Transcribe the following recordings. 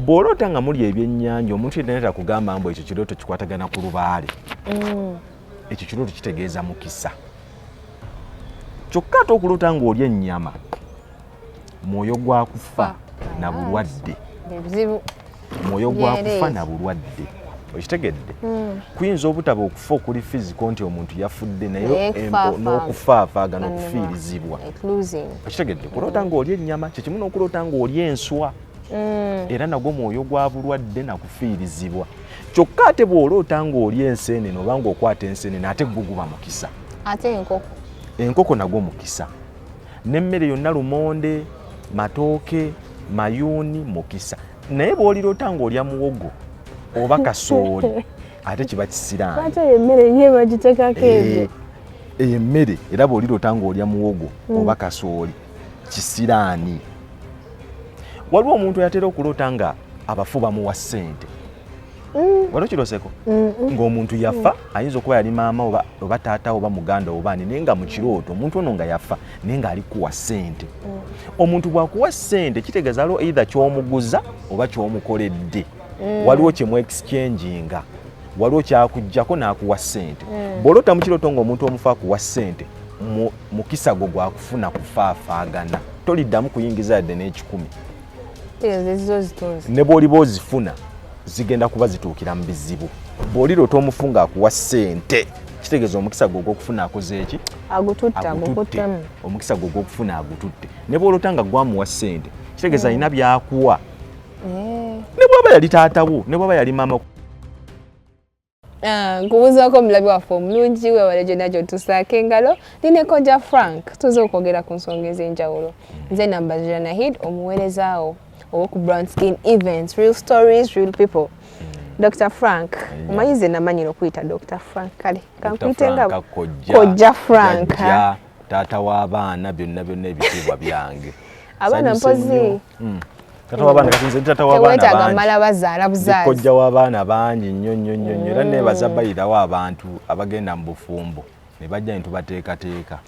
bw'olota nga muli ebyennyanja omuntu yenna kugamba mbu ekyo kirooto kikwatagana ku lubaale ekyo kirooto kitegeeza mukisa kyokka ate okulota ng'olya ennyama mwoyo gwa kufa na bulwadde mwoyo gwa kufa na bulwadde okitegedde kuyinza obutaba okufa okuli fiziko nti omuntu yafudde naye n'okufaafagana okufiirizibwa okitegedde kulota ng'olya ennyama kyekimu n'okulota ng'olya enswa era nagwo mwoyo gwa bulwadde nakufiirizibwa kyokka ate bw'olota ng'olya enseenene oba ng'okwata enseenene ate gwo guba mukisa ate enkoko nagwo mukisa n'emmere yonna lumonde matooke mayuuni mukisa naye bw'olirota ng'olya muwogo oba kasooli ate kiba kisiraani ate emmere ye bagitekako ebyo emmere era bw'olirota ng'olya muwogo oba kasooli kisiraani waliwo omuntu yatera okulota nga abafu bamuwa ssente waliwo kiroseko ng'omuntu yafa ayinza okuba yali maama oba taata oba muganda oba ani naye nga mu kirooto omuntu ono nga yafa naye ng'ali kuwa ssente omuntu bw'akuwa ssente kitegeeza waliwo either ky'omuguza oba ky'omukoledde waliwo kyemu exchanginga waliwo kyakuggyako n'akuwa ssente bw'olota mu kirooto ng'omuntu omufu akuwa ssente mukisa gwo gwakufuna kufaafaagana toliddamu kuyingiza yadde n'ekikumi ne bw'oliba ozifuna zigenda kuba zituukira mu bizibu bw'olirota omufu ng'akuwa ssente kitegeeza omukisa gwo ogw'okufuna akoze eki agututte omukisa gwo ogw'okufuna agututte ne bw'olota nga gwamuwa ssente kitegeeza alina byakuwa ne bw'aba yali taatawo ne bw'aba yali maama nkubuuzaako omulabi waffe omulungi weewale gyonna gy'otusaako engalo nine Kojja Frank tuze okwogera ku nsonga ez'enjawulo nze Nambazira Nahid omuweerezaawo ow'oku Brown Skin Events, real stories, real people. Dr. Frank, omanyize namanyira okuyita Dr. Frank kale kankuyite nga Kojja Frank taata w'abaana byonna ebitiibwa byange abaana mpozi taata w'abaana kati nze taata w'abaana bangi mala bazaala buzaala Kojja w'abaana bangi nnyo era neebaza bayirawo abantu abagenda mu bufumbo ne bajja ne tubateekateeka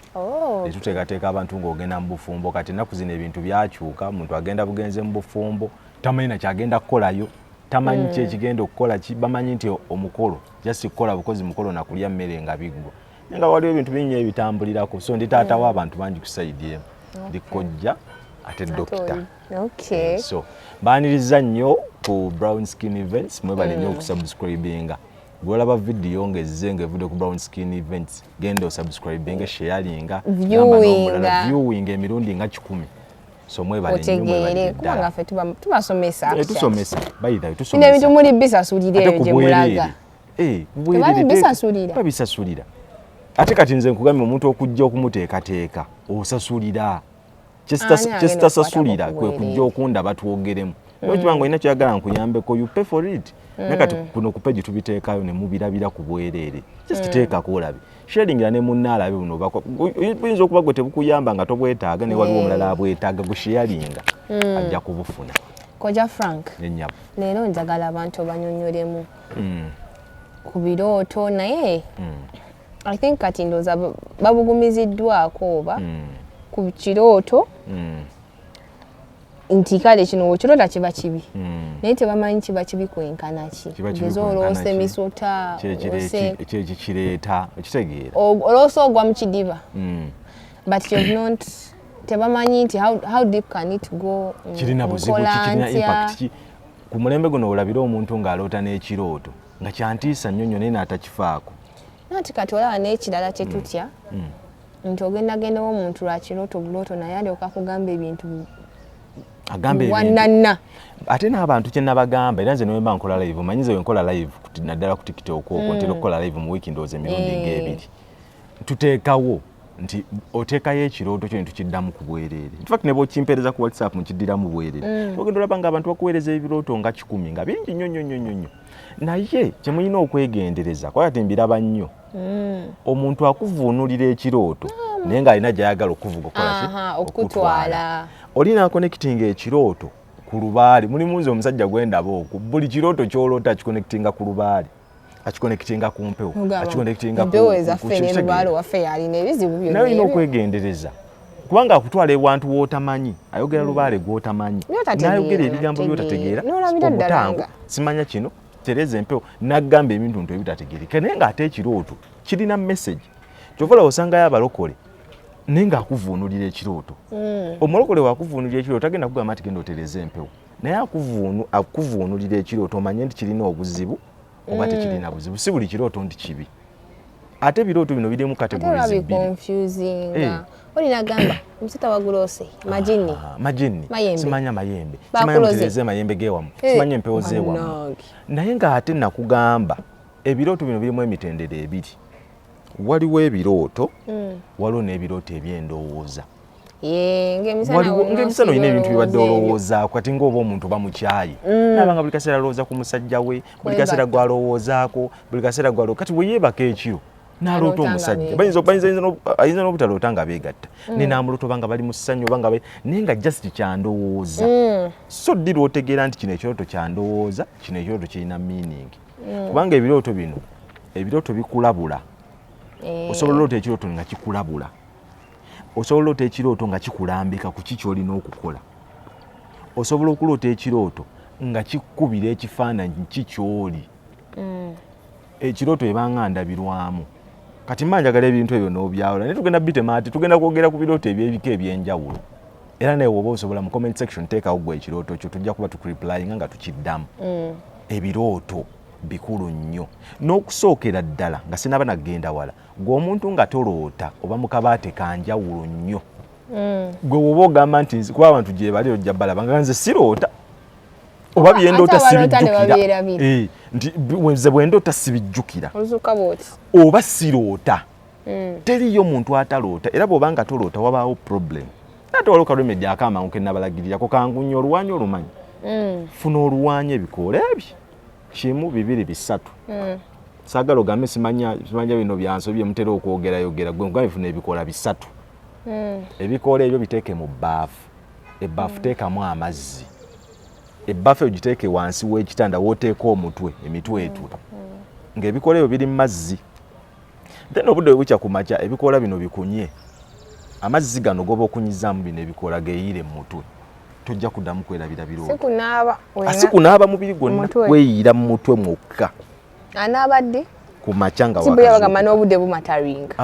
ne tuteekateeka abantu ng'ogenda mu bufumbo kati ennaku zino ebintu byakyuka omuntu agenda bugenze mu bufumbo tamanyi na kyagenda kukolayo tamanyi ki ekigenda okukola ki bamanyi nti omukolo just kukola bukozi mukolo na kulya mmere nga biggwa nga waliwo ebintu bingi ebitambulirako so ndi taata w'abantu bangi ku sayidi emu ndi Kojja ate dokita so mbaaniriza nnyo ku Brown Skin Events mwebale nnyo okusubscribinga gwolaba video ngezze ngevudde ku Brown Skin Events genda osubscribinga sharinga viewing emirundi nga 10 so mwebale otegeere kubanga ffe tubasomesa tusomesa bayita tusomesa ebintu muli bisasulira ebyo gye mulaga babisasulira ate kati nze nkugambye omuntu okujja okumuteekateeka osasulira kyesitasasulira kwe kujja okundaba twogeremu nokibanga olina kyoyagala nkuyambeko you pay for it naye kati kuno ku peegi tubiteekayo ne mubirabira ku bwereere kisiteekako olabe sharingira ne munnaalabe buno buyinza okuba gwe tebukuyamba nga tobwetaaga ne waliwo omulala abwetaaga gusharinga ajja kubufuna Kojja Frank ennyabo leero njagala abantu obanyonyolemu ku birooto naye I think kati ndooza babugumiziddwako oba ku kirooto nti kale kino wekirota kiba kibi naye tebamanyi kiba kibi kwenkana ki ogeza oloosa emisota kireeta okitegeera oloosa ogwa mu kidiba but you've not tebamanyi nti how deep can it go kirina buzibu kirina impact ki ku mulembe guno olabira omuntu ng'aloota n'ekirooto nga kyantiisa nnyo naye n'atakifaako nati kati olaba n'ekirala kye tutya nti ogendagendawo omuntu lwakirooto bulooto naye alyoka kugamba ebintu wananna ate n'abantu kye nabagamba era nze niwemba nkola live omanyize wenkola live naddala ku TikTok okwo ntera okukola live mu wiiki ndowooza emirundi ng'ebiri tuteekawo nti oteekayo ekirooto kyo ne tukiddamu ku bwereere infact ne bw'okimpeereza ku WhatsApp mukiddiramu bwereere ogenda olaba nga abantu bakuweereza ebirooto nga 10 nga bingi nnyo naye kye mulina okwegendereza kuba kati mbiraba nnyo omuntu akuvuunulira ekirooto naye ng'alina gy'ayagala okuvuga okutwala olina akonekitinga ekirooto ku lubaale mulimu nze omusajja gwendaba okwo buli kirooto ky'oloota akikonekitinga ku lubaale akikonekitinga ku mpewo akikonekitinga ku mpewo ezaffe ne lubaale waffe yalina ebizibu byonna naye olina okwegendereza kubanga akutwala ewantu w'otamanyi ayogera lubaale gw'otamanyi n'ayogera ebigambo by'otategeera obutango simanya kino tereza empewo n'agamba ebintu ebitategeereka naye ng'ate ekirooto kirina message kyova olaba osangayo abalokole naye ng'akuvuunulira ekirooto omulokole waakuvuunulira ekirooto agenda kugamba nti genda otereza empewo naye akuvuunulira ekirooto omanye nti kirina obuzibu oba tekirina buzibu si buli kirooto nti kibi ate ebirooto bino birimu kategorizi bbiri olina gamba musita wagulose majini simanya mayembe simanya mutereze mayembe gewamu simanya empewo zewamu naye ng'ate nakugamba ebirooto bino birimu emitendera ebiri waliwo ebirooto waliwo n'ebirooto eby'endowooza ng'emisana olina ebintu bibadde olowoozaako kati ng'oba omuntu bamukyayi nabanga buli kaseera alowooza ku musajja we buli kaseera gwalowoozaako buli kaseera kati bwe yeebaka ekiro n'aloota omusajja ayinza n'obutaloota nga beegatta ne n'amulota obanga bali mu ssanyu obanga naye nga just kyandowooza so ddi lw'otegeera nti kino ekirooto kyandowooza kino ekirooto kirina meaning kubanga ebirooto bikulabula osobola oloota ekirooto nga kikulabula osobola oloota ekirooto nga kikulambika ku ki ky'olina okukola osobola okuloota ekirooto nga kikubira ekifaananyi ki ky'oli ekirooto ebanga ndabirwamu kati manjagala ebintu ebyo n'obyawula naye tugenda bitemaati tugenda kwogera ku birooto eby'ebika eby'enjawulo era naye woba osobola mu comment section teekawo gwe ekirooto kyo tujja kuba tukureplyinga nga tukiddamu ebirooto bikulu nnyo n'okusookera ddala nga sinaba nagenda wala gwe omuntu nga toloota oba mu kabaate kanjawulo nnyo gwe woba ogamba nti kuba abantu gye bali ojja balaba nga nze siroota oba byendoota sibijjukira nti nze bwendoota sibijjukira oba siroota teriyo muntu ataloota era bw'oba nga toloota wabaawo problem ate waliwo kalweme gyako amangu ke nabalagirirako kangunya oluwanyi olumanyi funa oluwanyi ebikoola ebyo kimu bibiri bisatu saagala ogambe simanya bino byansobye mutera okwogerayogera gwe nkugambe funa ebikoola bisatu ebikoola ebyo biteeke mu bbaafu ebbaafu teekamu amazzi ebbaafu eyo giteeke wansi w'ekitanda wooteeka omutwe emitwe etwe ng'ebikoola ebyo biri mu mazzi then obudde bwe bukya ku makya ebikoola bino bikunye amazzi gano goba okunyizaamu bino ebikoola geeyire mu mutwe tojja kuddamu kwerabira birooto sikunaaba mubiri gwonna weeyiira mu mutwe mwokka anaaba ddi ku makya nga n'obudde bumataringa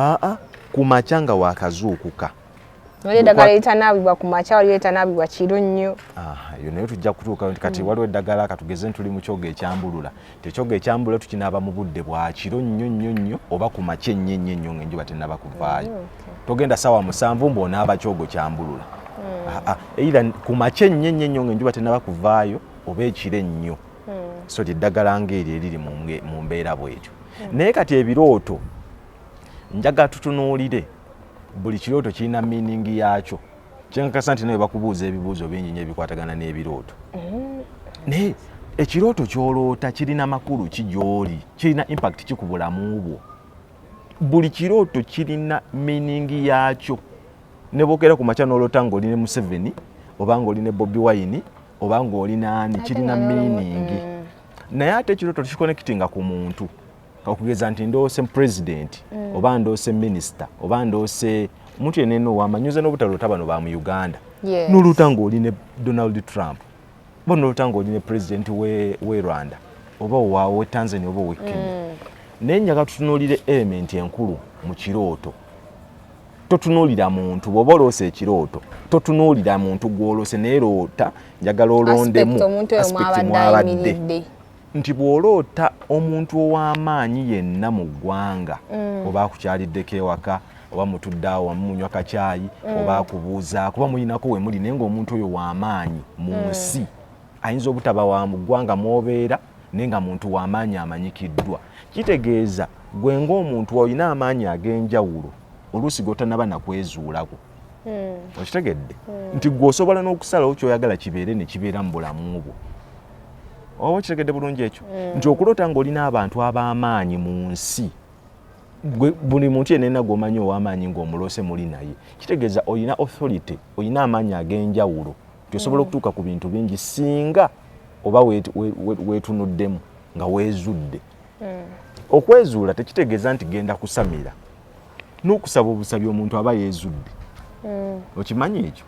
ku makya nga wakazuukuka waliwo eddagala eritanaabibwa ku makya waliwo eritanaabibwa kiro nnyo eyo naye tujja kutuuka nti kati waliwo eddagala katugeze ntuli mu kyogo ekyambulula tekyogo ekyambulula tukinaaba mu budde bwa kiro nnyo oba ku makya ennyo ng'enjuba tennaba kuvaayo togenda ssaawa 7 mb'onaaba kyogo kyambulula era ku makya ennyo ng'enjuba tennaba kuvaayo oba ekiro ennyo so eddagala ng'eryo eriri mu mbeera bwetyo naye kati ebirooto njaga tutunuulire buli kirooto kirina meaning yakyo kyenkakasa nti naye bakubuuza ebibuuzo bingi nnyo ebikwatagana n'ebirooto naye ekirooto ky'oloota kirina makulu ki gy'oli kirina impact ki ku bulamu bwo buli kirooto kirina meaning yakyo ne bw'okeera ku makya n'oloota ng'oli ne Museveni oba ng'oli ne Bobi Wine oba ng'oli naani kirina meaning naye ate ekirooto tukikonekitinga ku muntu okugeza nti ndoose president oba ndoose minister oba ndoose muntu yenna owamanyuze n'obutaloota bano ba mu Uganda n'oluuta ng'oli ne Donald Trump oba n'oluuta ng'oli ne president we Rwanda oba owe Tanzania oba owe Kenya naye njaga tutunuulire element enkulu mu kirooto totunuulira muntu bw'oba oloose ekirooto totunuulira muntu gw'oloose naye loota njagala olondemu aspect mwabadde nti bw'oloota omuntu ow'amaanyi yenna mu ggwanga oba akukyaliddeko ewaka oba mutuddeawo wamunywa kacaayi oba akubuuzaako oba muyinako we muli naye ng'omuntu oyo w'amaanyi mu nsi ayinza obutaba wa mu ggwanga mw'obeera naye nga muntu w'amaanyi amanyikiddwa kitegeeza gwe ng'omuntu olina amaanyi ag'enjawulo oluusi g'otanaba nakwezuulako okitegedde nti gwe osobola n'okusalawo ky'oyagala kibeere ne kibeera mu bulamu bwo oba kitegedde bulungi ekyo nti okuloota ng'olina abantu ab'amaanyi mu nsi buli muntu yenna gw'omanyi ow'amaanyi ng'omuloose muli naye kitegeeza olina authority olina amaanyi ag'enjawulo nti osobola okutuuka ku bintu bingi singa oba weetunuddemu nga weezudde okwezuula tekitegeeza nti genda kusamira n'okusaba obusabi omuntu aba yeezudde okimanyi ekyo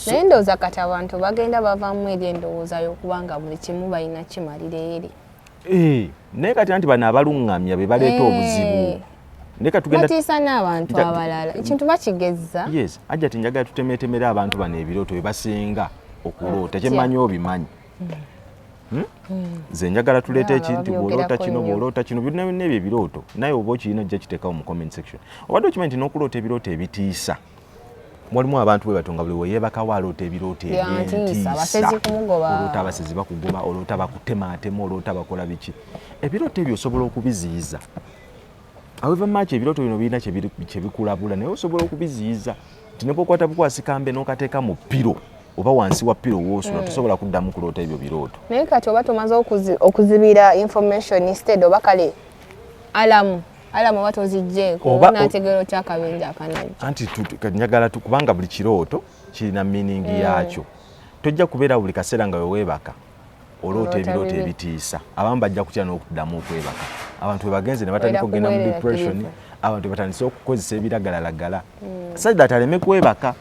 naye ndowooza kati abantu bagenda bavaamu eri endowooza y'okubanga buli kimu balina kimalira eri naye kati anti bano abaluŋŋamya be baleeta obuzibu batiisa n'abantu abalala ekintu bakigezza yes ajja ti njagala tutemeetemera abantu bano ebirooto bye basinga okuloota kyemmanyi obimanyi nze njagala tuleeta ekintu bw'oloota kino bw'oloota kino byonna byonna ebyo ebirooto naye oba okirina ojja kiteekawo mu comment section obadde okimanyi nti n'okuloota ebirooto ebitiisa walimu abantu bwe batonga buli weyeebakawo aloota ebirooto ebyentiisa oloota abasezi bakugoba oloota bakutemaatema oloota bakola biki ebirooto ebyo osobola okubiziyiza however much ebirooto bino birina kye bikulabula naye osobola okubiziyiza nti ne bw'okwata bukwasikambe n'okateeka mu piro oba wansi wa piro w'osula tosobola kuddamu kuloota ebyo birooto naye kati oba tomaze okuzibira information instead oba kale alamu oba tozigjeeko n'ategeera otya akabenje akanajja anti njagala kubanga buli kirooto kirina meaning yakyo tojja kubeera buli kaseera nga weweebaka oloota ebirooto ebitiisa abamu bajja kutya n'okuddamu okwebaka abantu webagenze ne batandika okugenda mu depression abantu batandise okukozesa ebiragalalagala sajja ataleme kwebaka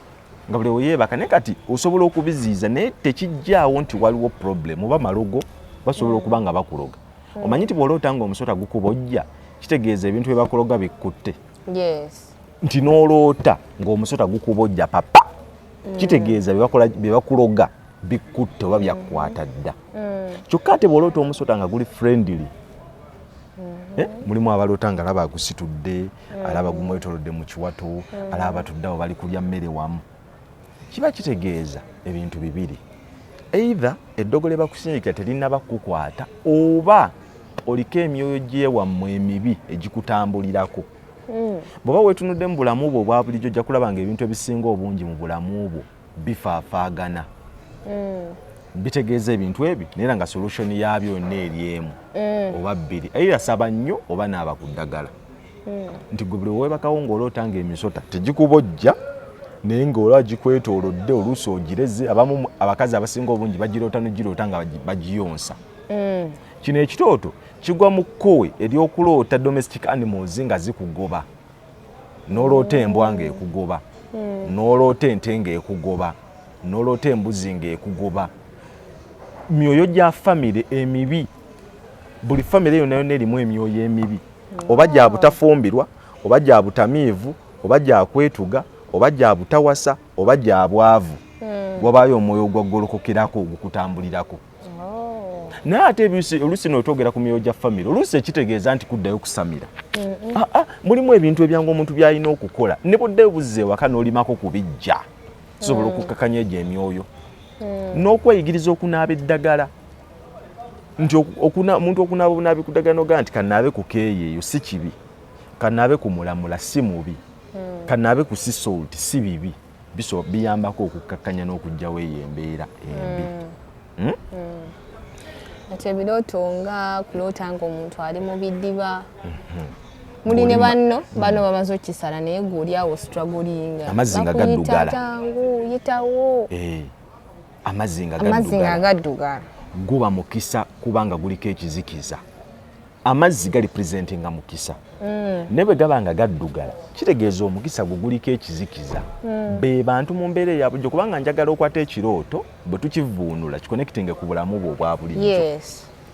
nga buli weyeebaka naye kati osobola okubiziiza naye tekijjaawo nti waliwo problem oba malogo basobola okuba nga bakuloga omanyi nti bw'oloota nga omusota gukubojja kitegeeza ebintu bye bakuloga bikutte nti n'oloota ng'omusota gukubojja papa kitegeeza bye bakuloga bikutte oba byakukwata dda kyokka ate bw'oloota omusota nga guli friendly mulimu abaloota nga alaba agusitudde alaba gumwetolodde mu kiwato alaba batuddeawo bali kulya mmere wamu kiba kitegeeza ebintu bibiri either eddogole bakusindikira terinaba kukwata oba oliko emyoyo gyewammwe emibi egikutambulirako bw'oba weetunudde mu bulamu bwo obwa bulijjo ojja kulaba nga ebintu ebisinga obungi mu bulamu bwo bifaafaagana bitegeeza ebintu ebyo naye nga solution yaabyo yonna eri emu oba bbiri either saba nnyo oba naaba ku ddagala nti gwe buli weebakawo ng'oloota nga emisota tegikubojja naye ng'olaba gikwetoolodde oluusi ogireze abamu abakazi abasinga obungi bagiroota negiroota nga bagiyonsa kino ekitooto kigwa mu kkowe ery'okuloota domestic animals nga zikugoba n'oloota embwa ng'ekugoba n'oloota ente ng'ekugoba n'oloota embuzi ng'ekugoba myoyo gya famire emibi buli famire yonna yonna erimu emyoyo emibi oba gya butafumbirwa oba gya butamiivu oba gya kwetuga oba gya butawasa oba gya bwavu wabaayo omwoyo ogwaggolokokerako ogukutambulirako naye ate oluusi n'otwogera ku myoyo gya famire oluusi ekitegeeza nti kuddayo kusamira mulimu ebintu ebyangu omuntu by'alina okukola ne budde buzze ewaka n'olimako kubijja tusobola okukakanya egyo emyoyo n'okweyigiriza okunaaba eddagala nti omuntu okunaaba obunaabi ku ddagala nogaa nti kanaabe ku keeyeeyo si kibi kanaabe ku mulamula si mubi kanaabe ku sea salt si bibi biyambako okukakanya n'okugjawo eyo embeera embi ati ebirooto nga kuloota nga omuntu ali mu biddiba muli ne bano bamaze okisala naye guli awo struggling amazzi nga gaddugala yitawo amazzi nga gaddugala guba mukisa kubanga guliko ekizikiza amazzi gali presentinga mukisa ne bwe gaba nga gaddugala kitegeeza omukisa gwe guliko ekizikiza be bantu mu mbeera eyabujjo kubanga njagala okwata ekirooto bwe tukivuunula kikonekitinge ku bulamu bwe obwa bulijjo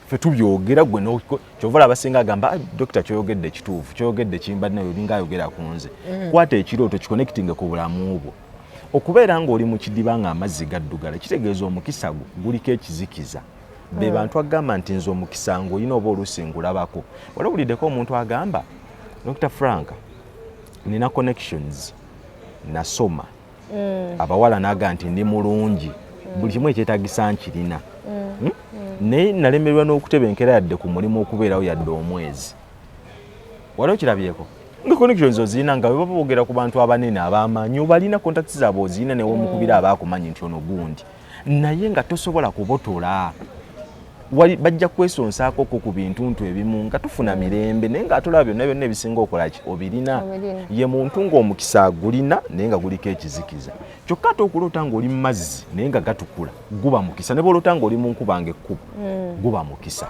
ffe tubyogera gwe kyovala abasinga agamba dokita kyoyogedde kituufu kyoyogedde kimba nayo olinga ayogera ku nze kwata ekirooto kikonekitinge ku bulamu bwo okubeera ng'oli mu kidiba nga amazzi gaddugala kitegeeza omukisa gwe guliko ekizikiza be bantu agamba nti nze omukisa ng'olina oba oluusi ngulabako wali obuliddeko omuntu agamba Dr. Frank nina connections nasoma abawala naga nti ndi mulungi buli kimu ekyetagisa nkirina naye nalemererwa n'okutebenkera yadde ku mulimu okubeerawo yadde omwezi wali okirabyeko nga connections ozirina nga bwe boogera ku bantu abanene ab'amaanyi obalina contacts zaabwe ozirina ne womukubira abaakumanyi nti ono gundi naye nga tosobola kubotola bajja kwesonsaako ku bintu ebimu nga tufuna mirembe naye ng'atolaba byonna byonna ebisinga okolaki obirina ye muntu ng'omukisa agulina naye nga guliko ekizikiza kyokka ate okuloota ng'oli mu mazzi naye nga gatukula guba mukisa ne bw'oloota ng'oli mu nkuba ng'ekkuba guba mukisa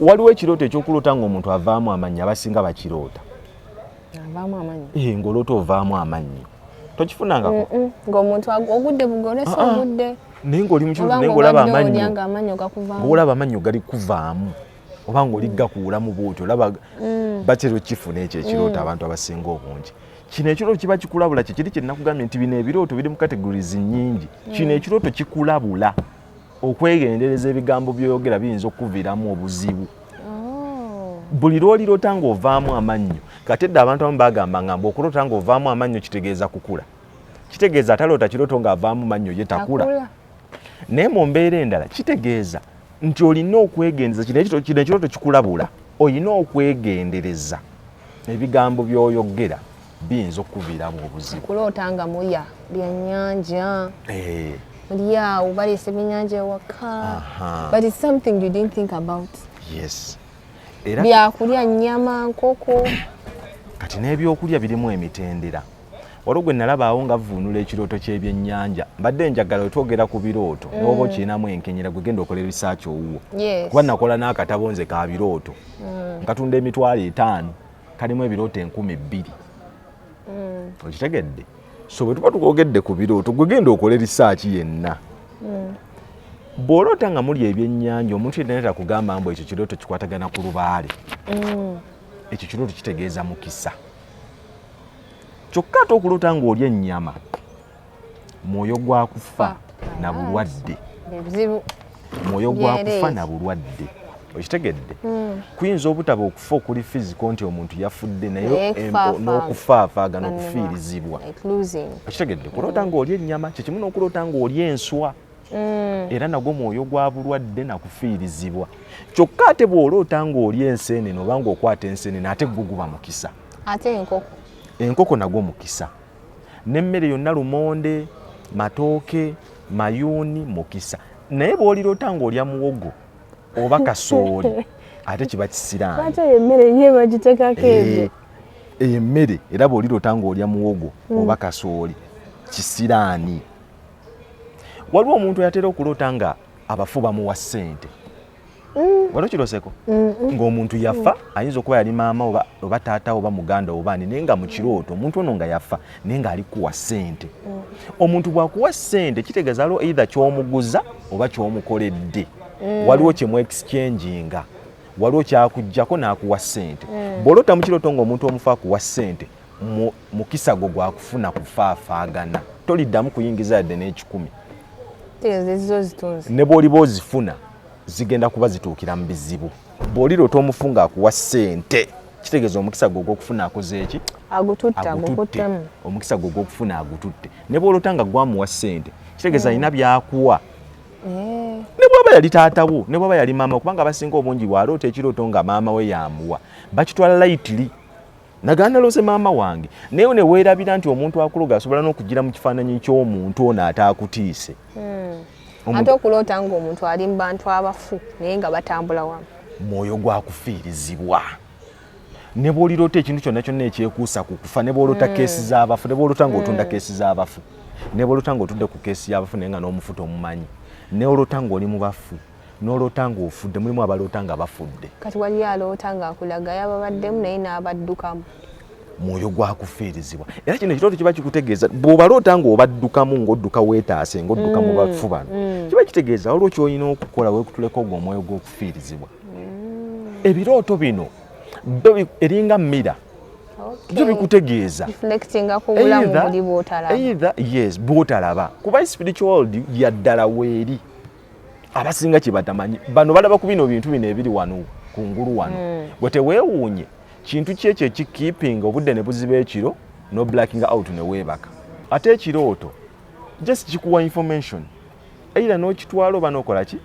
waliwo ekirooto ekyokuloota ng'omuntu avaamu amannya abasinga bakiroota ovaamu amannyo ng'oloota ovaamu amannyo tokifunangako ng'omuntu ogudde bugole so ogudde naye ng'oli mu kibuga naye ng'olaba amannyo gakuvaamu ng'olaba amannyo gali kuvaamu oba ng'oli gakuulamu bw'otyo olaba batera okifuna ekyo ekirooto abantu abasinga obungi kino ekirooto kiba kikulabula kikiri kye nnakugambye nti bino ebirooto biri mu categories nnyingi kino ekirooto kikulabula okwegendereza ebigambo by'oyogera biyinza okuviiramu obuzibu buli lw'oliroota ng'ovaamu amannyo kati edda abantu abamu bagamba ngamba okuloota ng'ovaamu amannyo kitegeeza kukula kitegeeza ataloota kirooto ng'avaamu mannyo ye takula naye mu mbeera endala kitegeeza nti olina okwegendereza kino ekirooto kikulabula olina okwegendereza ebigambo by'oyogera biyinza okuviiramu obuzibu kuloota nga mulya byannyanja muli awo baleese ebyennyanja ewaka but it's something you didn't think about. Yes. Byakulya nnyama nkoko kati n'ebyokulya birimu emitendera waliwo gwe nalabaawo nga vvuunula ekirooto ky'ebyennyanja mbadde njagala otwogera ku birooto n'oba okirinamu enkenyera gwe genda okola ebisaaki owuwo kuba nakola n'akatabo nze ka birooto nkatunda $5,000 kalimu ebirooto 2,000 okitegedde so bwe tuba tukwogedde ku birooto gwe genda okola risaaki yenna bw'oloota nga muli ebyennyanja omuntu yenna takugamba mbu ekyo kirooto kikwatagana ku lubaale ekyo kirooto kitegeeza mukisa kyokka ate okuloota ng'olya ennyama mwoyo gwa kufa na bulwadde mwoyo gwa kufa na bulwadde okitegedde kuyinza obutaba okufa okuli fiziko nti omuntu yafudde naye n'okufaafaagana okufiirizibwa okitegedde kuloota ng'olya ennyama kyekimu n'okuloota ng'olya enswa era nagwo mwoyo gwa bulwadde nakufiirizibwa kyokka ate bw'oloota ng'olya enseenene oba ng'okwata enseenene ate gwo guba mukisa ate enkoko nagwo mukisa n'emmere yonna lumonde matooke mayuuni mukisa naye bw'oliroota ng'olya muwogo oba kasooli ate kiba kisiraani emmere era bw'oliroota ng'olya muwogo oba kasooli kisiraani waliwo omuntu yatera okuloota nga abafu bamuwa ssente waliwo kiroseko ng'omuntu yafa ayinza okuba yali maama oba taata oba muganda oba ani naye nga mu kirooto omuntu ono nga yafa naye ng'ali kuwa ssente omuntu bw'akuwa ssente kitegeeza waliwo either ky'omuguza oba ky'omukoledde waliwo kye mu exchanginga waliwo kyakuggyako n'akuwa ssente bw'oloota mu kirooto ng'omuntu omufu akuwa ssente mukisa gwo gwakufuna kufaafaagana toliddamu kuyingiza yadde n'ekikumi ne bw'oliba ozifuna zigenda kuba zituukira mu bizibu bw'oliroota omufu ng'akuwa ssente kitegeeza omukisa gwo ogw'okufuna akoze eki agututte omukisa gwo ogw'okufuna agututte ne bw'oloota nga gwamuwa ssente kitegeeza alina byakuwa ne bw'aba yali taatawo ne bw'aba yali maama kubanga abasinga obungi bw'aloota ekirooto nga maama we yamuwa bakitwala layitiri naganda loose maama wange naye ne weerabira nti omuntu akuloga asobola n'okugira mu kifaananyi ky'omuntu ono ataakutiise ate okuloota ng'omuntu ali mu bantu abafu naye nga batambula wamu mwoyo gwa kufiirizibwa ne bw'oliroota ekintu kyonna kyonna ekyekuusa ku kufa ne bw'oloota keesi z'abafu ne bw'oloota ng'otunda keesi z'abafu ne bw'oloota ng'otudde ku keesi y'abafu naye nga n'omufu tomumanyi ne oloota ng'oli mu bafu n'oloota ng'ofudde mulimu abaloota nga bafudde kati wali aloota ng'akulaga yababaddemu naye n'abaddukamu mwoyo gwa kufiirizibwa era kino ekirooto kiba kikutegeeza bw'obaloota ng'obaddukamu ng'odduka weetaase ng'odduka mu bafu bano kiba kitegeeza waliwo ky'olina okukola weekutuleko ogwo omwoyo gw'okufiirizibwa ebirooto bino eringa mmira byo bikutegeeza yes bw'otalaba kuba spiritual world yaddala weeri abasinga kye batamanyi bano balaba ku bino bintu bino ebiri wano kungulu wano gwe teweewuunye kintu ki ekyo ekikiipinga obudde ne buziba ekiro no blacking out ne weebaka ate ekirooto just kikuwa information era n'okitwala oba n'okola ki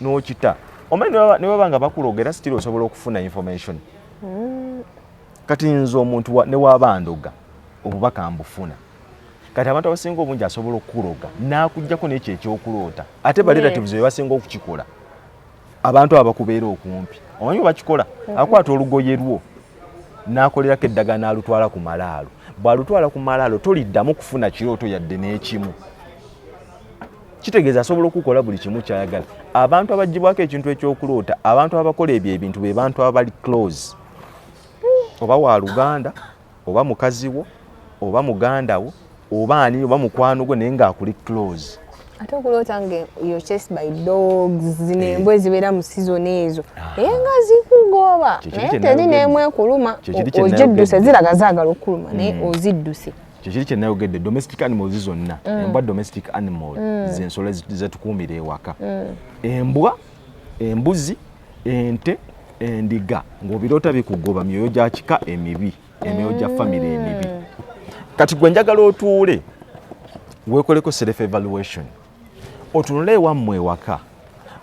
n'okita omanyi ne baba nga bakulogera sitiri osobola okufuna information kati nze omuntu ne waaba ndoga obubaka mbufuna kati abantu abasinga obungi asobola okukuloga n'akuggyako n'ekyo ekyokuloota ate barelatives be basinga okukikola abantu abakubeera okumpi omanyi bakikola akwata olugoye lwo n'akolerako eddagala n'alutwala ku malaalo bw'alutwala ku malaalo toliddamu kufuna kirooto yadde n'ekimu kitegeeza asobola okukola buli kimu kyayagala abantu abaggyibwako ekintu ekyokuloota abantu abakola ebyo ebintu be bantu abali close oba wa Luganda oba mukazi wo oba muganda wo oba ani oba mukwano gwo naye ng'akuli close. Ate okulota nge you're chased by dogs zino embwa ezibeera mu season ezo naye nga zikugoba naye teri n'emu ekuluma ogidduse ziraga zaagala okuluma naye ozidduse. Kyekiri kye nayogedde domestic animals zonna embwa domestic animal z'ensolo zetukuumira ewaka. Embwa embuzi ente endiga ng'obiroota bikugoba myoyo gya kika emibi emyoyo gya famire emibi. Kati gwe njagala otuule weekoleko self evaluation otunule ewammwe ewaka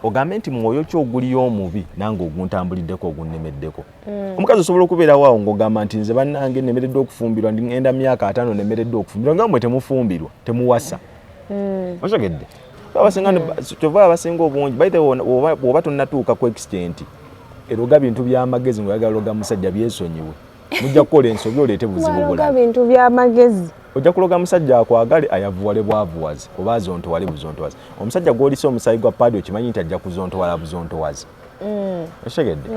ogambe nti mwoyo ki oguliyo omubi nange oguntambuliddeko ogunnemeddeko. Omukazi osobola okubeerawo awo ng'ogamba nti nze bannange nnemeredde okufumbirwa ngenda myaka 5 nnemeredde okufumbirwa nga mmwe temufumbirwa temuwasa. Otegedde kyova abasinga obungi by the way bw'oba tonnatuuka ku extent eroga bintu by'amagezi ng'oyagala loga musajja byesonyiwe mujja kukola ensobi oleete buzibu bulala. Bintu by'amagezi ojja kuloga musajja akwagale ayavuwale bwavuwazi oba azontowale buzontowazi. Omusajja gw'olisa omusayi gwa paadi okimanyi nti ajja kuzontowala buzontowazi. Otegedde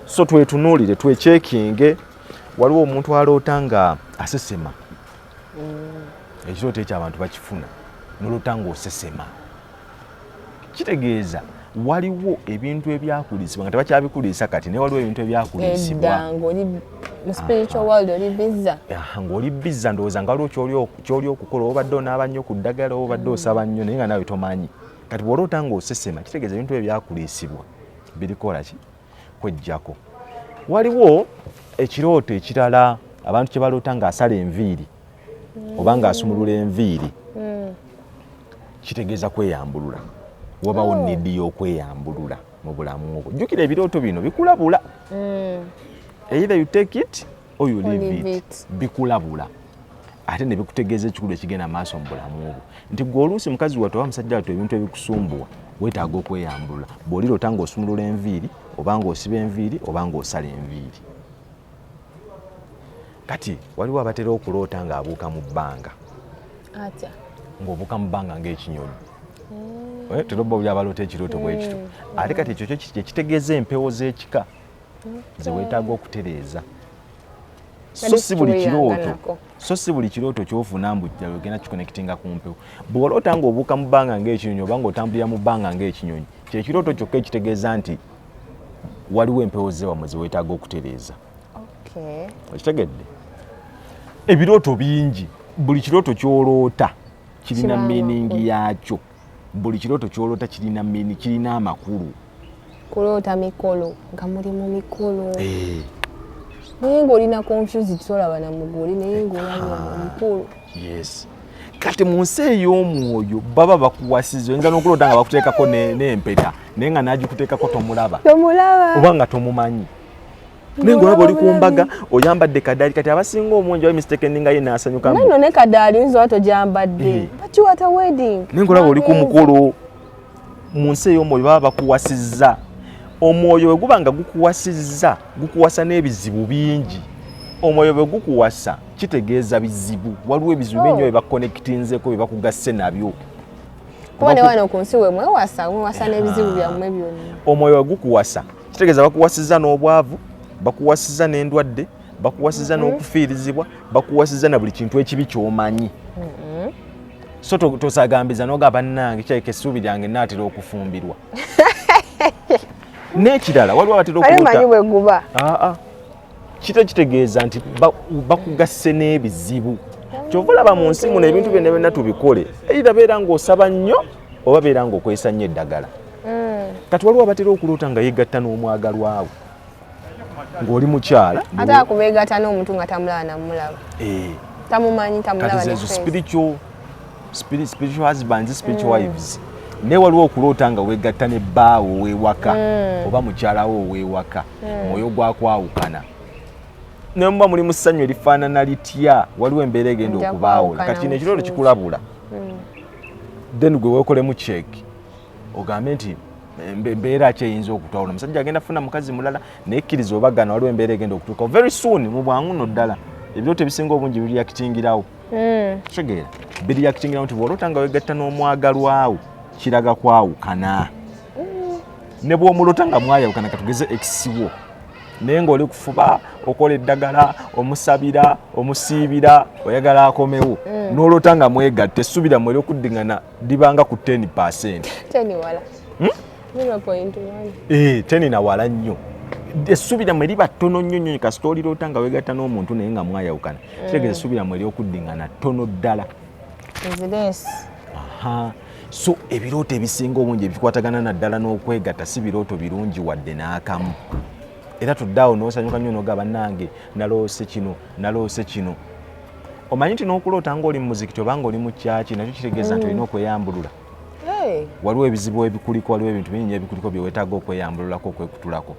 so twetunuulire twechekinge. Waliwo omuntu aloota nga asesema ekirooto ekyo abantu bakifuna noloota ng'osesema kitegeeza waliwo ebintu ebyakulisibwa nga tebakyabikulisa kati naye waliwo ebintu ebyakulisibwa mu spiritual world oli bizza ng'oli bizza ndowooza nga waliwo ky'oli okukola obadde onaaba nnyo ku ddagala obadde osaba nnyo naye nga naawe tomanyi. Kati bw'oloota ng'osesema kitegeeza ebintu ebyakulisibwa birikola ki kwejjako. Waliwo ekirooto ekirala abantu kye baloota ng'asala enviiri oba ng'asumulula enviiri kitegeeza kweyambulula. Wabawo nidi y'okweyambulula mu bulamu obwo. Jjukira ebirooto bino bikulabula. Either you take it or you leave it. Bikulabula. Ate ne bikutegeeza ekikulu ekigenda maaso mu bulamu obwo. Nti gwe oluusi mukazi wattu oba musajja wattu ebintu ebikusumbuwa weetaaga okweyambulula. Bw'oliroota ng'osumulula enviiri oba ng'osiba enviiri oba ng'osala enviiri. Kati waliwo abatera okuloota ng'abuuka mu bbanga. Atya ng'obuuka mu bbanga ng'ekinyonyi. Teroba byabaloota ekirooto bwekito. Ate kati ekyo kye kitegeeza empewo z'ekika ze weetaaga okutereeza. So si buli kirooto ky'ofuna mbu ogenda kikonekitinga ku mpewo. Bw'oloota ng'obuuka mu bbanga ng'ekinyonyi oba ng'otambulira mu bbanga ng'ekinyonyi kye kirooto kyokka ekitegeeza nti waliwo empewo z'ewammwe ze weetaaga okutereeza. Okitegedde? Ebirooto bingi. Buli kirooto ky'oloota kirina meaning yakyo. Buli kirooto ky'oloota kirina meaning, kirina amakulu. Kuloota mikolo nga mulimu mikolo. Naye ng'olina confused tolaba na mugoli naye ng'olaba mikolo. Yes. Kati mu nsi ey'omwoyo baba bakuwasiza oyinza n'okuloota nga bakuteekako n'empeta naye nga n'agikuteekako tomulaba. Oba nga tomumanyi. Naye ng'olaba oli ku mbaga oyambadde kadaali kati abasinga omungi oba mistaken nga ye n'asanyukamu. Nno ne kadaali oyinza oba togyambadde. But you at a wedding. Naye ng'olaba oli ku mukolo mu nsi ey'omwoyo baba bakuwasizza. Omwoyo bwe guba nga gukuwasizza gukuwasa n'ebizibu bingi. Omwoyo bwe gukuwasa kitegeeza bizibu. Waliwo ebizibu bingi bye bakonekitinzeko bye bakugasse nabyo. Kuba ne wano ku nsi we mwewasa n'ebizibu byammwe byonna. Omwoyo bwe gukuwasa kitegeeza bakuwasizza n'obwavu, bakuwasizza n'endwadde, bakuwasizza n'okufiirizibwa, bakuwasizza na buli kintu ekibi ky'omanyi. So tosagambiza n'ogamba bannange kyayika essuubi lyange naatera okufumbirwa. N'ekirala waliwo abatera okuloota kitegeeza nti bakugasse n'ebizibu. Kyova olaba mu nsi muno ebintu byonna byonna tubikole either beera ng'osaba nnyo oba beera ng'okozesa nnyo eddagala. Kati waliwo abatera okuloota nga yeegatta n'omwagalwawo ng'oli mukyala ate akubeegatta n'omuntu nga tamulaba namulaba. Tamumanyi tamulaba. Kati ezo spiritual husbands, spiritual wives. Ne waliwo okuloota nga weegatta ne bbaawo weewaka oba mukyalawo weewaka mwoyo gwakwawukana. Ne muba muli mu ssanyu erifaanana litya waliwo embeera egenda okubaawula. Kati kino ekirooto kikulabula. Then gwe weekolemu check ogambe nti embeera ki eyinza okutwawula. Omusajja agenda funa mukazi mulala naye kkiriza obagana waliwo embeera egenda okutuuka very soon mu bwangu nno ddala. Ebirooto ebisinga obungi biriyakitingirawo. Kitegeera biriyakitingirawo nti bw'oloota nga weegatta n'omwagalwawo kiraga kwawukana. Ne bw'omulota nga mwayawukana katugeze ekisiwo naye ng'oli kufuba okola eddagala omusabira omusiibira oyagala akomewo n'olota nga mwegatte essubi lyammwe ery'okuddiŋŋana libanga ku 10%. 10 wala 0.1 10 na wala nnyo. Essubi lyammwe liba ttono nnyo kasita olirota nga weegatta n'omuntu naye nga mwayawukana kitegeeza essubi lyammwe ery'okuddiŋŋana ttono ddala. So ebirooto ebisinga obungi ebikwatagana naddala n'okwegatta si birooto birungi wadde n'akamu. Era tuddaawo n'osanyuka nnyo n'ogamba bannange naloose kino. Omanyi nti n'okuloota ng'oli mu muzikiti oba ng'oli mu kyaki nakyo kitegeeza nti olina okweyambulula. Waliwo ebizibu ebikuliko, waliwo ebintu bingi ebikuliko bye weetaaga okweyambululako okwekutulako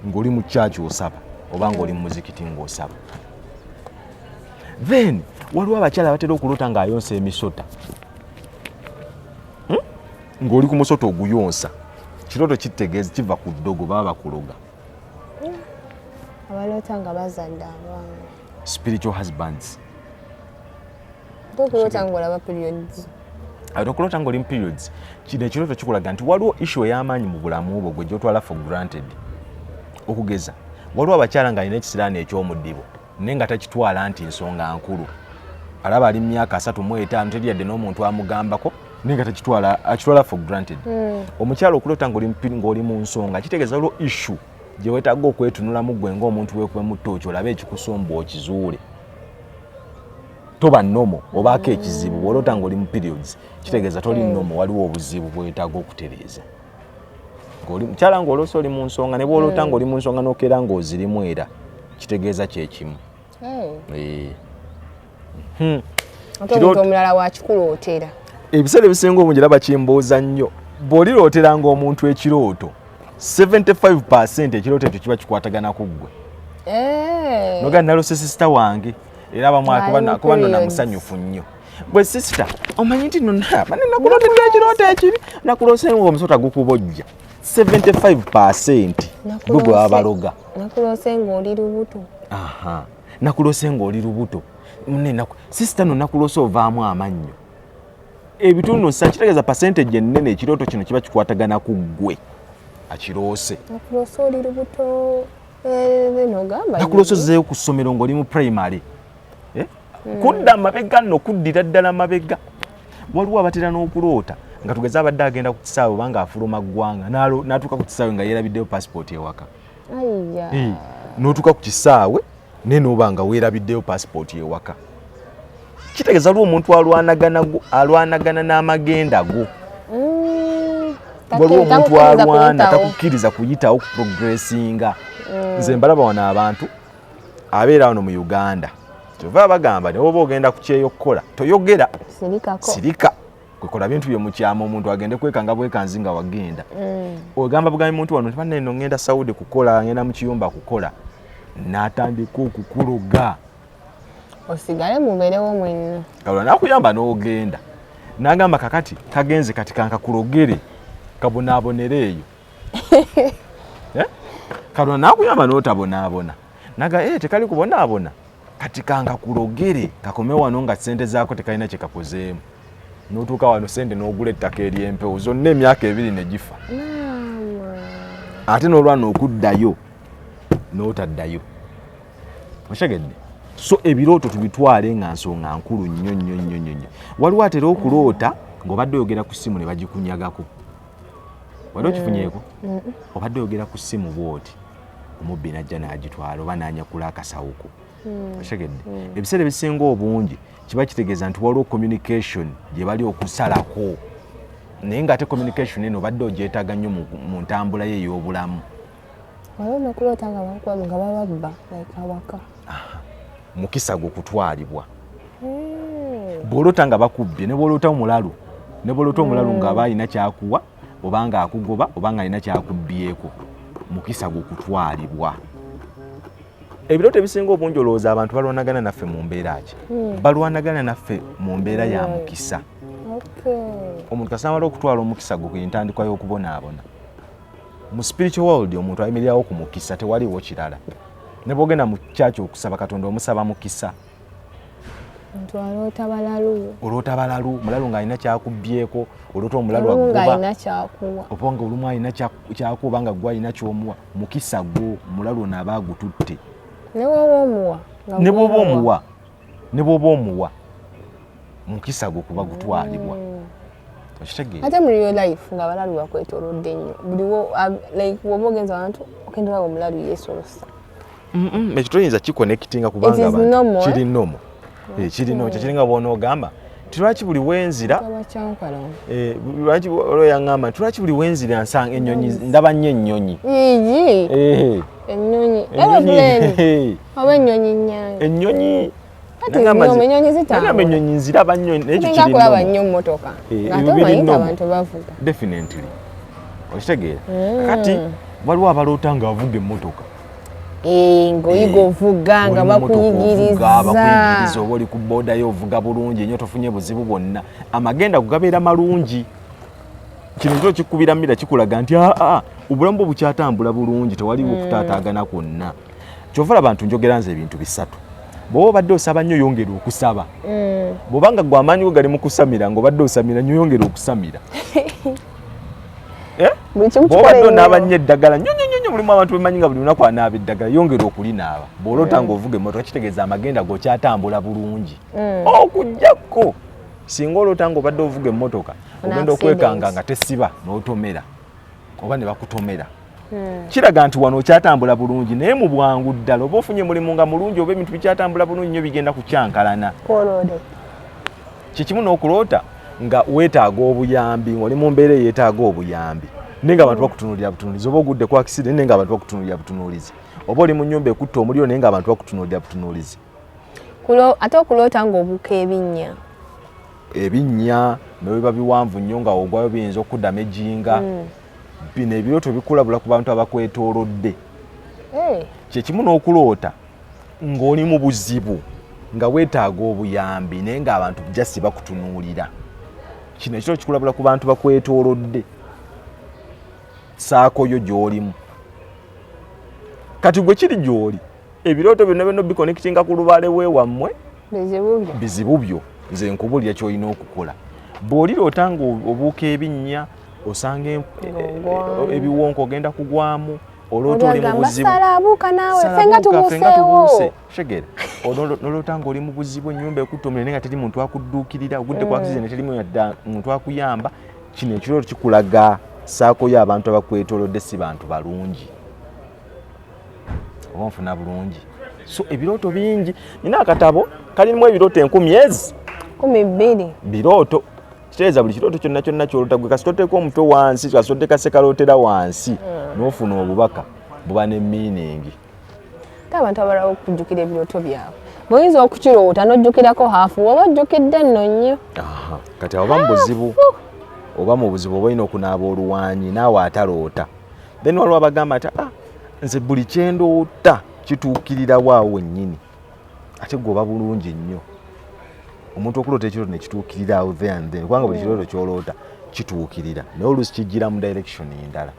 ng'oli mu kyaki osaba oba ng'oli mu muzikiti ng'osaba. Then waliwo abakyala batera okuloota ng'ayonsa emisota. Ng'oli ku musota oguyonsa kirooto kitegeeza kiva ku ddogo baba bakuloga. Abaloota nga bazadde abaana. Spiritual husbands. Tokuloota ng'olaba periods. Tokuloota ng'oli mu periods. Kino ekirooto kikulaga nti waliwo issue ey'amaanyi mu bulamu bwo gwe gy'otwala for granted. Okugeza waliwo abakyala ng'alina ekisiraani eky'omuddibo naye nga takitwala nti nsonga nkulu. Alaba ali mu myaka 35 teri yadde n'omuntu amugambako naye nga akitwala for granted. Omukyala okuloota ng'oli mu nsonga kitegeeza waliwo issue gye weetaaga okwetunulamu ggwe ng'omuntu weekubemu ttooki olabe ekikusomba okizuule. Toba nnomo obaako ekizibu bw'oloota ng'oli mu periods kitegeeza toli nnomo waliwo obuzibu bwetaaga okutereeza. Mukyala ng'oloosa oli mu nsonga ne bw'oloota ng'oli mu nsonga n'okeera ng'ozirimu era kitegeeza kyekimu. Omuntu omulala wakikulootera. Ebiseera ebisinga obungi era bakimbooza nnyo bw'olirootera ng'omuntu ekirooto 75% ekirooto ekyo kiba kikwatagana ku ggwe. Noga naloose sisita wange era kuba nno namusanyufu nnyo. Bwe sisita omanyi nti nakulootedde ekirooto ekibi nakuloose ng'omusota gukubojja 75% gwe baba baloga. Nakuloose ng'oli lubuto. Nakuloose ng'oli lubuto. Sisita no nakuloose ovaamu amannyo. Ebitundu nsa kitegeeza percentage ennene ekirooto kino kiba kikwatagana ku ggwe akiroose. Nakuloose oli lubuto n'ogamba. Nakuloose ozzeeyo ku ssomero ng'oli mu primary. Kudda mabega nno kuddira ddala mabega. Waliwo abatera n'okuloota nga tugeza abadde agenda ku kisaawe oba ng'afuluma ggwanga n'atuuka ku kisaawe nga yeerabiddeyo passport ewaka. N'otuuka ku kisaawe naye n'oba nga weerabiddeyo passport ewaka. Kitegeeza waliwo omuntu alwanagana n'amagenda go. Waliwo omuntu alwana takukkiriza kuyitawo ku progressinga. Nze mbalaba wano abantu abeera wano mu Uganda kyova bagamba ne oba ogenda ku kyeyo kukola toyogera sirika kwekola bintu bye mu kyama omuntu agende kwekanga bwekanzi nga wagenda. Ogamba bugambi muntu wano banne nno ngenda Saudi kukola ngenda mu kiyumba kukola n'atandika okukuloga. Osigale mubeerewo mwenna. Kalwa nakuyamba n'ogenda n'agamba kakati kagenze kati kankakulogere kabonaabonere eyo. Kalwa nakuyamba n'otabonaabona naga tekali kubonaabona kati kankakulogere kakome wano nga ssente zaako tekalina kye kakozeemu. N'otuuka wano ssente n'ogula ettaka ery'empewo zonna emyaka 2 ne gifa. Ate n'olwana okuddayo n'otaddayo. Oshegedde. So ebirooto tubitwale nga nsonga nkulu nnyo. Waliwo atera okuloota ng'obadde oyogera ku ssimu ne bagikunyagako. Waliwo kifunyeeko? Obadde oyogera ku ssimu bw'oti omubbi n'ajja n'agitwala oba n'anyakula akasawuko. Oshegedde. Ebiseera ebisinga obungi kiba kitegeeza nti waliwo communication gye bali okusalako. Naye ng'ate communication eno obadde ogyetaaga nnyo mu ntambula ye ey'obulamu. Waliwo n'okuloota nga bababba awaka. Mukisa gwo kutwalibwa. Bw'oloota nga bakubbye ne bw'oloota omulalu ng'aba alina kyakuwa oba nga akugoba oba nga alina kyakubbyeko mukisa gwo kutwalibwa. Ebirooto ebisinga obungi olowooza abantu balwanagana naffe mu mbeera ki? Balwanagana naffe mu mbeera ya mukisa. Omuntu kasamala okutwala omukisa gwo entandikwa y'okubonaabona. Mu spiritual world omuntu ayimirirawo ku mukisa tewaliwo kirala. Ne bw'ogenda mu kyaki okusaba Katonda omusaba mukisa. Omuntu aloota balalu. Oloota balalu, mulalu ng'alina kyakubyeko, oloota omulalu Olumu agoba. ng'alina kyakuwa. Oba nga olumu alina kyakuba nga gwe alina ky'omuwa, mukisa gwo omulalu ono aba agututte. Ne bw'oba omuwa. Ne bw'oba omuwa. Ne bw'oba omuwa. Mukisa gwo kuba gutwalibwa. Okitegeera? Ate mu real life nga balalu bakwetoolodde nnyo. Buliwo like bw'oba ogenza abantu okenda olaba omulalu yeesolosa. Ekyo toyinza kikonekitinga kubanga abantu kiri nomo. Kiri nomo kiringa bw'onoogamba lwaki buli wenzira lwaki yaŋŋamba nti lwaki buli wenzira nsanga ennyonyi ndaba nnyo ennyonyi. Ennyonyi oba ennyonyi nnyange. Ennyonyi ennyonyi zitambula. Ennyonyi nziraba nnyo n'ekyo kiri kulaba nnyo mmotoka ng'ate omanyi nti abantu bavuga. Definitely. Okitegeera? Kati waliwo abaloota ng'avuga emmotoka. Ng'oyiga ovuga nga bakuyigiriza. Oba oli ku booda yo ovuga bulungi ennyo tofunye buzibu bwonna. Amagenda gabeera malungi. Kino kyo kikubira mmira kikulaga nti obulamu bwo bukyatambula bulungi tewaliwo okutaataagana kwonna. Kyova abantu njogera nze ebintu bisatu. Bw'oba obadde osaba nnyo yongera okusaba. Bw'obanga gwe amaanyi go gali mu kusamira ng'obadde osamira nnyo yongera okusamira. Bw'obadde onaaba nnyo eddagala nnyo mulimu abantu bemanyi nga buli lunaku anaaba eddagala yongera okulinaaba. Bw'oloota ng'ovuga emmotoka kitegeeza amagenda go kyatambula bulungi. Okuggyako singa oloota ng'obadde ovuga emmotoka ogenda okwekanga nga tesiba n'otomera oba ne bakutomera. Kiraga nti wano okyatambula bulungi naye mu bwangu ddala oba ofunye mulimu nga mulungi oba ebintu bikyatambula bulungi nnyo bigenda kukyankalana. Kikimu n'okuloota nga weetaaga obuyambi ng'oli mu mbeera eyeetaaga obuyambi naye nga abantu bakutunuulira butunuulizi oba ogudde ku accident naye nga abantu bakutunuulira butunuulizi oba oli mu nnyumba ekutta omuliro naye nga abantu bakutunuulira butunuulizi. Ate okuloota ng'obuuka ebinnya. Ebinnya ne biba biwanvu nnyo nga ogwayo biyinza okuddamu ejjinga. Bino ebirooto bikulabula ku bantu abakwetoolodde. Kyekimu n'okuloota ng'oli mu buzibu nga weetaaga obuyambi naye ng'abantu jasi bakutunuulira. Kino ekiro kikulabula ku bantu bakwetoolodde saako yo gy'olimu. Kati gwe kiri gy'oli ebirooto byonna byonna bikonekitinga ku lubaale weewammwe bizibu byo nze nkubulira ky'olina okukola. Bw'oliroota ng'obuuka ebinnya osanga ebiwonko ogenda kugwamu oloota oli mu buzibu. Fenga tubuuseewo. Shegera noloota ng'oli mu buzibu ennyumba ekutta omuliro naye nga teri muntu akudduukirira ogudde ku accident terimu yadda muntu akuyamba. Kino ekirooto kikulaga saako yo abantu abakwetoolodde si bantu balungi. Oba nfuna bulungi. So ebirooto bingi. Nina akatabo kalimu ebirooto 10,000. Birooto. Kitegeeza buli kirooto kyonna kyonna ky'oloota gwe kasita oteeka omutwe wansi kasita oteeka sekalootera wansi n'ofuna obubaka buba ne meaning. Abantu abalala okujjukira ebirooto byabwe bw'oyinza okukiroota n'ojjukirako haafu oba ojjukidde nno nnyo. Kati oba mu buzibu oba mu buzibu oba olina okunaaba oluwanyi naawe ataloota. Then waliwo abagamba nti nze buli kye ndoota kituukirirawo awo wennyini ate gwe bulungi nnyo. Omuntu okuloota ekirooto ne kituukirira awo there and then kubanga buli kirooto ky'oloota kituukirira naye oluusi kijjira mu direction endala.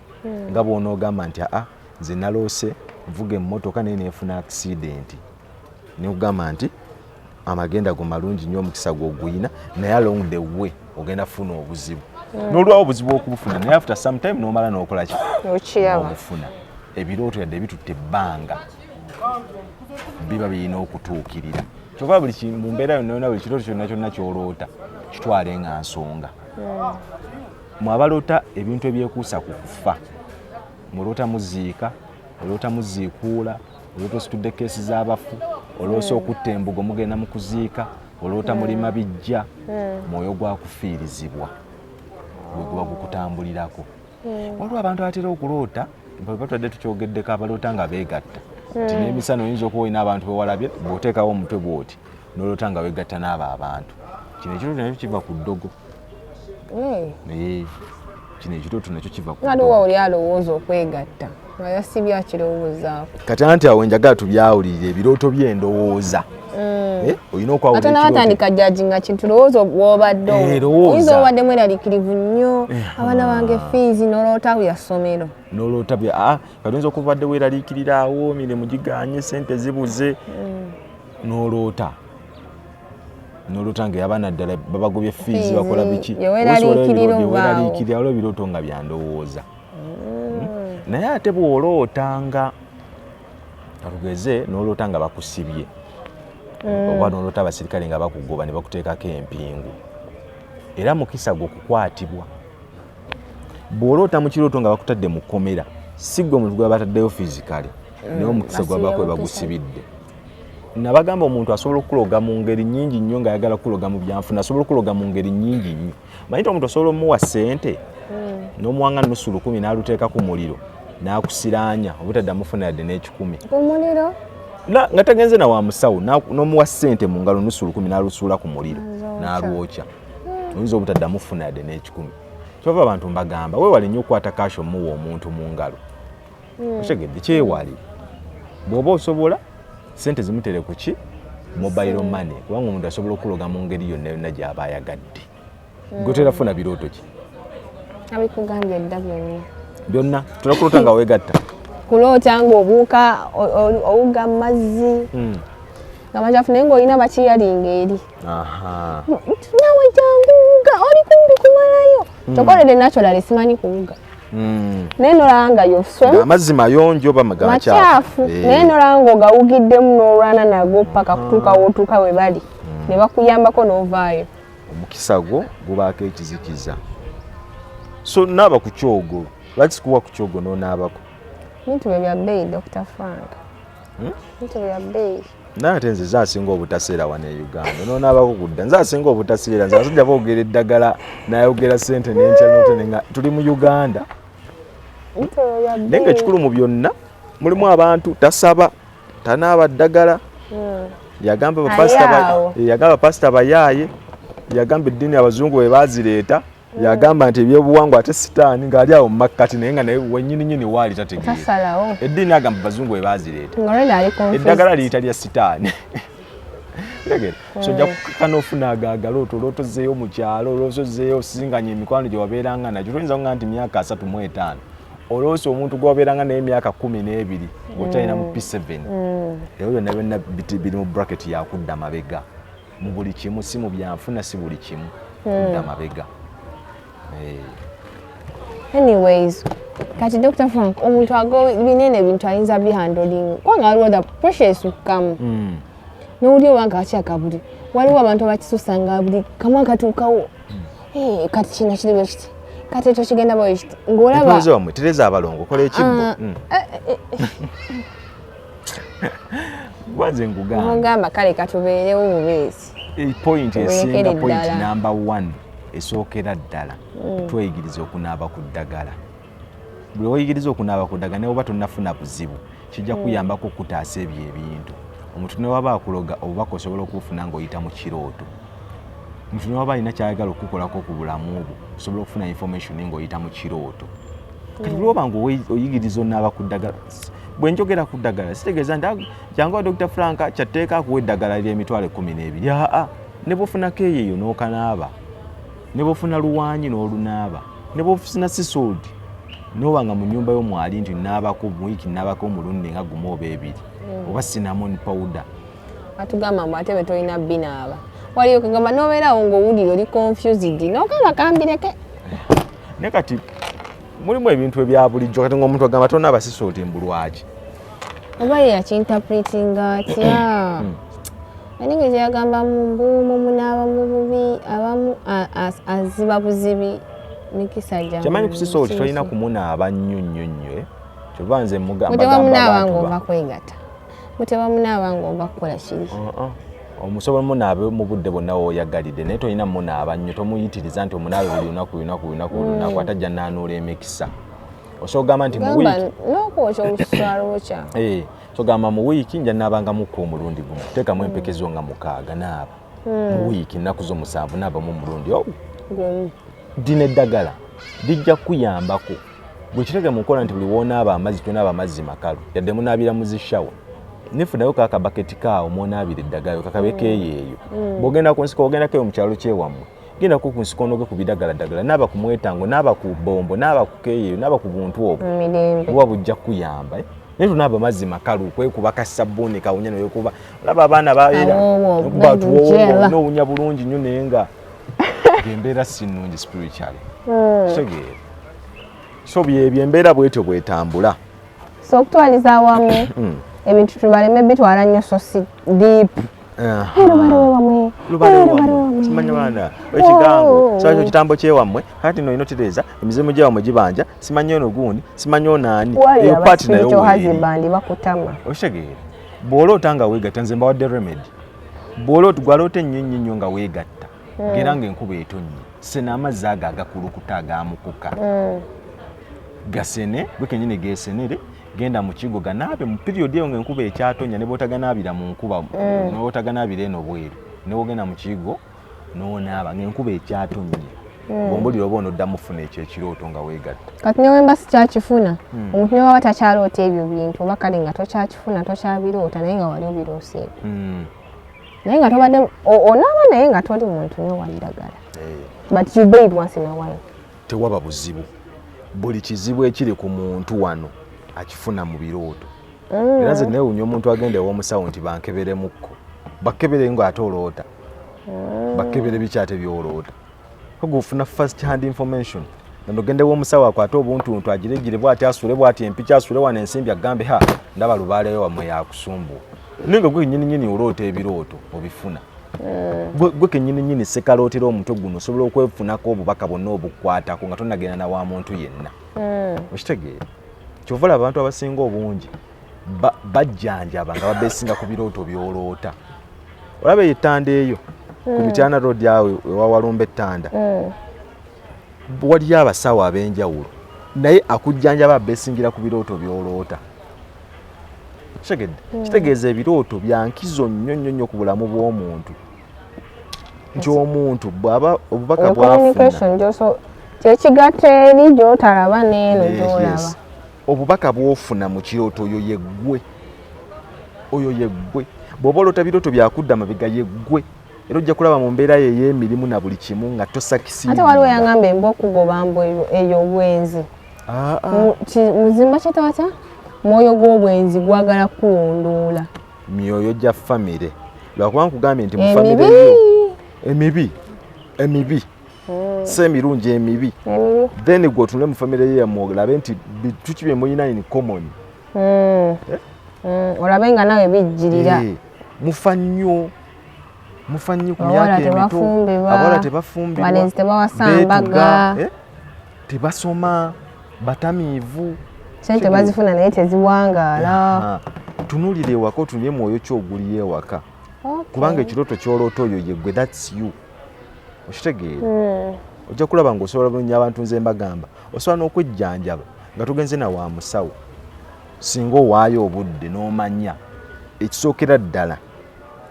Nga bw'onoogamba nti nze naloose nvuga emmotoka naye neefuna accident ne kugamba nti amagenda go malungi nnyo omukisa gw'oguyina naye along the way ogenda kufuna obuzibu. N'olwawo obuzibu okubufuna naye after some time n'omala n'okola ki? Obufuna. Ebirooto yadde bitutte ebbanga biba birina okutuukirira. Kyova buli mu mbeera yonna buli kirooto kyonna kyonna ky'oloota kitwale nga nsonga. Mwabaloota ebintu ebyekuusa ku kufa. Muloota muziika, oloota muziikuula, oloota ositudde keesi z'abafu, oloosa okutta embugo mugenda mu kuziika, oloota mulima bijja, mwoyo gwa kufiirizibwa gwe guba gukutambulirako. Waliwo abantu abatera okuloota batwadde tukyogeddeko abaloota nga beegatta. Nti n'emisana oyinza okuba olina abantu bewalabye bw'oteekawo omutwe bw'oti n'oloota nga weegatta n'abo abantu. Kino ekirooto nakyo kiva ku ddogo. Kino ekirooto nakyo kiva ku ddogo. Waliwo oli alowooza okwegatta naye si byakirowoozaako. Kati anti awo njagala tubyawulire ebirooto by'endowooza. Olina okwawulira ekirooto. Ate n'abatandika jjajinga kintu lowooza w'obadde oyinza obadde mweraliikirivu nnyo abaana bange fiizi n'oloota bya ssomero. N'oloota bya kati okuba obadde weeraliikirira awo emirimu gigaanye ssente zibuze n'oloota n'olutanga abaana ddala babagobye fees bakola biki yeweraliikirira olwo birooto nga byandowooza naye ate bw'olootanga olugeze n'olootanga bakusibye oba n'oloota abasirikale nga bakugoba ne bakuteekako empingu era mukisa gwo kukwatibwa bw'oloota mu kirooto nga bakutadde mu kkomera si gwe omuntu gwe bataddeyo fizikale naye omukisa gwaba kwe bagusibidde nabagamba omuntu asobola okuloga mu ngeri nnyingi nnyo ng'ayagala kuloga mu byanfuna asobola okuloga mu ngeri nnyingi nnyo manyita omuntu osobola omuwa ssente n'omuwanga nusu 10 n'aluteeka ku muliro n'akusiraanya obutadde amufuna yadde n'ekikumi omuliro nga tagenze na wa musawo n'omuwa ssente mu ngalo nusu 10 n'alusuula ku muliro n'alwokya oyinza obutadde amufuna yadde n'ekikumi kyova abantu mbagamba weewale nnyo okukwata kasho muwa omuntu mu ngalo okitegedde kyewale bw'oba osobola sente zimutere ku ki mobile money kubanga omuntu asobola okuloga mu ngeri yonna yonna gy'aba ayagadde gotera funa birooto ki abikugambye dda byonna tulakulota nga weegatta kuloota ng'obuuka owuga mu mazzi nga machafu naye ng'olina bakiyalinga eri nawe janguwuga oli kumbi kumalayo tokolere naturally simanyi kuwuga naye nolanga yoswe amazzi mayonjo oba machafu naye nolanga ogawugiddemu n'olwana nago paka kutuuka wootuuka we bali ne bakuyambako n'ovaayo omukisa gwo gubaako ekizikiza so naaba ku kyogo lwaki sikuwa ku kyogo n'onaabako bintu bye bya bbeeyi Dr. Frank bintu bye bya bbeeyi naye ate nze zasinga obutaseera wano e Uganda n'onaabako kudda nze asinga obutaseera nze asajja boogera eddagala n'ayogera ssente n'enkya n'otene nga tuli mu Uganda naye ng'ekikulu mu byonna mulimu abantu tasaba tanaaba ddagala yagamba bapasita bayaaye yagamba eddiini abazungu bwe bazireeta yagamba nti ebyobuwangwa ate sitaani ng'ali awo mu makkati naye nga naye wennyininyini waali tategeera eddiini agamba abazungu bwe bazireeta eddagala liyita lya sitaani so ojja kukaka n'ofuna agaagala otwo olwotozeeyo mu kyalo olwotozeeyo osinganya emikwano gye wabeeranga nagyo toyinza nga nti myaka 35 olwoosa omuntu gwe wabeeranga naye emyaka 12 ng'okyalina mu P7 ebyo byonna byonna biri mu bracket yakudda mabega mu buli kimu si mu byanfuna si buli kimu kudda mabega. Anyways, kati Dr. Frank omuntu ago binene bintu ayinza bihandling kwanga waliwo the pressures come n'oli wange akyakabuli waliwo abantu abakisusanga buli kamwe katuukawo kati kino kiri bwe kiti kati ekyo kigenda bwe kiti ng'olaba tereza abalongo kola ekibbo gwanze ngugamba kale katubeerewo bubeezi point esinga point number 1 esookera ddala tweyigiriza okunaaba ku ddagala buli oyigiriza okunaaba ku ddagala naye oba tonnafuna buzibu kijja kuyambako okutaasa ebyo ebintu omuntu ne waba akuloga obubaka osobola okufuna ng'oyita mu kirooto omuntu ne waba alina kyayagala okukolako ku bulamu bwo osobola okufuna information ng'oyita mu kirooto kati buli oba ng'oyigiriza onaaba ku ddagala bwe njogera ku ddagala sitegeeza nti jangu Dr. Frank kyatteeka akuwa eddagala ly'emitwalo 12 aa ne bwofunako eyo n'okanaaba ne bwofuna luwanyi n'olunaaba ne bwofuna sisoodi n'oba nga mu nnyumba y'omwali nti naabako mu wiiki naabako omulundi nga gumu oba ebiri oba cinnamon powder atugamba mbu ate bwe tolina binaaba waliyo kagamba n'obeerawo ng'owulira oli confused n'okanga kambireke naye kati mulimu ebintu ebya bulijjo kati ng'omuntu agamba tonaaba sisoodi mbulwaki oba ye yakinterpretinga atya anigeze yagamba mu mbuumu munaaba mu bubi abamu aziba buzibi mikisa gyange kyamanyi ku sisoodi tolina kumunaaba nnyo nnyo nnyo kyova nze muteba munaaba ng'ova kwegatta muteba munaaba ng'ova kukola kiri omusobola munaabe mu budde bwonna w'oyagalidde naye tolina munaaba nnyo tomuyitiriza nti omunaabe buli lunaku atajja naanuula emikisa osobola kugamba nti mu wiiki n'okwokya oluswalwokya sogamba mu wiiki nja naabanga mukka omulundi gumu teekamu empekezo nga 6 naaba mu wiiki nnaku zo 7 naabamu omulundi dina eddagala lijja kuyambako bwe kitege mu nkola nti buli woonaaba amazzi tonaaba amazzi makalu yadde munaabira mu zishawa nefunayo kakabaketi kaawo mwonaabira eddagala kakabekeeyo eyo bw'ogenda ku nsiko ogendako eyo mu kyalo kyewammwe gendako ku nsiko onoge ku bidagaladagala naaba ku mwetango naaba ku bombo naaba ku keeyeyo naaba ku buntu obwo buba bujja kuyamba naye tunaaba mazzi makalu kwekuba kasabbuuni kawunya noyokuba olaba abaana baera nowunya bulungi nnyo naye nga embeera si nnungi spiritually kitegeera so byebyo embeera bwetyo bwetambula so okutwaliza awamu ebintu tubaleme bitwala nnyo so si deep simanya baana ekigambo so kitambo kyewammwe kati no inotereza emizimu gyewammwe gibanja simanya ono gundi simanya ono ani eyo paati nayo wazibandi bakutama okitegeera bw'ola otanga weegatta nze mbawadde remedy bw'ola otugwala ote nnyo nga weegatta gera ng'enkuba etonnye sena amazzi ago agakulukuta agamukuka gasene gwe kennyini geesenere genda mu kigo ganaabe mu period eyo ng'enkuba ekyatonya ne bw'otaganaabira mu nkuba n'otaganaabira eno bweru ne wogenda mu kigo n'onaaba ng'enkuba ekyatonye bw'ombulira oba onoddamu funa ekyo ekirooto nga weegatta kati ne wemba sikyakifuna omuntu ne waba takyaloota ebyo bintu oba kale nga tokyakifuna tokyabiroota naye nga wali obirooseeko naye nga tobadde onaaba naye nga toli muntu nyo waliddagala but you bathe once in a while tewaba buzibu buli kizibu ekiri ku muntu wano akifuna mu birooto era nze neewunya omuntu agenda ew'omusawo nti bankeberemukko bakkebere nga ate oloota bakkebere bikyate byoloota ogufuna first hand information nogende ew'omusawo akwate obuntuntu agiregire bwati asule bwati empiki asule wano ensimbi agambe ha ndaba lubaaleyo wammwe yakusumbuwa naye nga gwe kennyini oloota ebirooto obifuna gwe kennyini sekalootera omutwe guno osobola okwefunako obubaka bwonna obukwatako nga tonagenda na wa muntu yenna okitegeera kyova olaba abantu abasinga obungi bajjanjaba nga babeesinga ku birooto byoloota olaba ettanda eyo ku Mityana road awe ewawalumba ettanda waliyo abasawo ab'enjawulo naye akujjanjaba abeesingira ku birooto byoloota kitegeeza ebirooto byankizo nnyo ku bulamu bw'omuntu nti omuntu bw'aba obubaka bwafuna kyekigatta eri gy'otalaba n'eno gy'olaba obubaka bw'ofuna mu kirooto oyo yeggwe bw'oba oloota birooto byakudda mabega yeggwe era ojja kulaba mu mbeera ye ey'emirimu na buli kimu nga tosakisi ate waliwo yangamba emba okugoba mbu eyo obwenzi muzimba kyetawatya mwoyo gw'obwenzi gwagala kuwondoola myoyo gya famire lwakuba nkugambye nti mu famire eyo emibi semirungi emibi then gwe otunule mu famire ye yammwe olabe nti tuki bye mulina in common olabe nga nawe bijjirira mufa nnyo ku myaka emito abawala tebafumbirwa balenzi tebawasambaga tebasoma batamiivu sente bazifuna naye teziwangaala tunulire ewaka otunulye mwoyo kyoguliyo ewaka kubanga ekirooto kyoloota oyo yeggwe thats you okitegeera ojja kulaba ngaosobola bulungi abantu nze mbagamba osobola n'okwejjanjaba nga tugenze na wa musawo singa owaayo obudde n'omanya ekisookera ddala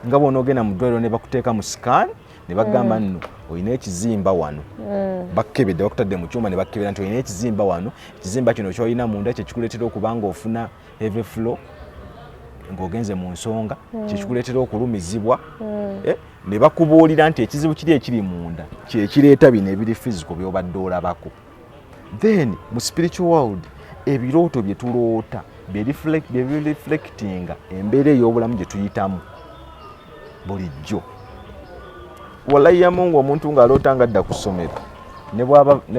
nga bw'onoogenda mu ddwaliro ne bakuteeka mu sikaani ne bagamba nno olina ekizimba wano bakkebedde bakutadde mu kyuma ne bakkebera nti olina ekizimba wano ekizimba kino kyolina munda kyekikuleetera okuba nga ofuna heavy flow ng'ogenze mu nsonga kyekikuleetera okulumizibwa ne bakubuulira nti ekizibu kiri ekiri munda kyekireeta bino ebiri physical by'obadde olabako then mu spiritual world ebirooto bye tuloota bye-reflectinga embeera ey'obulamu gye tuyitamu bulijjo walayiyamu ng'omuntu ng'aloota nga adda ku ssomero ne